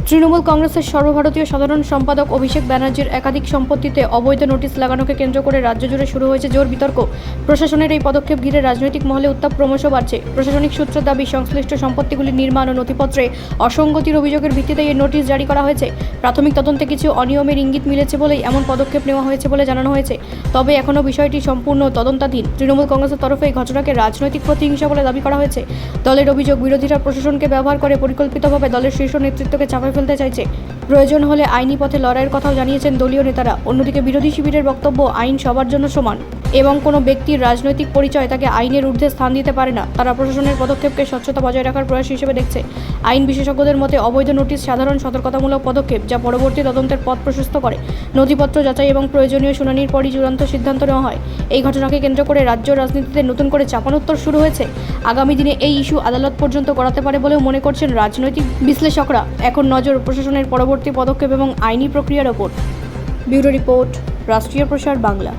তৃণমূল কংগ্রেসের সর্বভারতীয় সাধারণ সম্পাদক অভিষেক ব্যানার্জির একাধিক সম্পত্তিতে অবৈধ নোটিশ লাগানোকে কেন্দ্র করে রাজ্য জুড়ে শুরু হয়েছে জোর বিতর্ক। প্রশাসনের এই পদক্ষেপ ঘিরে রাজনৈতিক মহলে উত্তাপ ক্রমশ বাড়ছে। প্রশাসনিক সূত্রের দাবি, সংশ্লিষ্ট সম্পত্তিগুলির নির্মাণ ও নথিপত্রে অসঙ্গতির অভিযোগের ভিত্তিতে এই নোটিশ জারি করা হয়েছে। প্রাথমিক তদন্তে কিছু অনিয়মের ইঙ্গিত মিলেছে বলেই এমন পদক্ষেপ নেওয়া হয়েছে বলে জানানো হয়েছে। তবে এখনও বিষয়টি সম্পূর্ণ তদন্তাধীন। তৃণমূল কংগ্রেসের তরফে এই ঘটনাকে রাজনৈতিক প্রতিহিংসা বলে দাবি করা হয়েছে। দলের অভিযোগ, বিরোধীরা প্রশাসনকে ব্যবহার করে পরিকল্পিতভাবে দলের শীর্ষ নেতৃত্বকে চাপে ফেলতে চাইছে। প্রয়োজন হলে আইনি পথে লড়াইয়ের কথাও জানিয়েছেন দলীয় নেতারা। অন্যদিকে বিরোধী শিবিরের বক্তব্য, আইন সবার জন্য সমান এবং কোনো ব্যক্তির রাজনৈতিক পরিচয় তাকে আইনের ঊর্ধ্বে স্থান দিতে পারে না। তারা প্রশাসনের পদক্ষেপকে স্বচ্ছতা বজায় রাখার প্রয়াস হিসেবে দেখছে। আইন বিশেষজ্ঞদের মতে, অবৈধ নোটিশ সাধারণ সতর্কতামূলক পদক্ষেপ যা পরবর্তী তদন্তের পথ প্রশস্ত করে। নথিপত্র যাচাই এবং প্রয়োজনীয় শুনানির পরই চূড়ান্ত সিদ্ধান্ত নেওয়া হয়। এই ঘটনাকে কেন্দ্র করে রাজ্য রাজনীতিতে নতুন করে চাপানোত্তর শুরু হয়েছে। আগামী দিনে এই ইস্যু আদালত পর্যন্ত গড়াতে পারে বলেও মনে করছেন রাজনৈতিক বিশ্লেষকরা। এখন নজর প্রশাসনের পরবর্তী পদক্ষেপ এবং আইনি প্রক্রিয়ার ওপর। ব্যুরো রিপোর্ট, রাষ্ট্রীয় প্রসার বাংলা।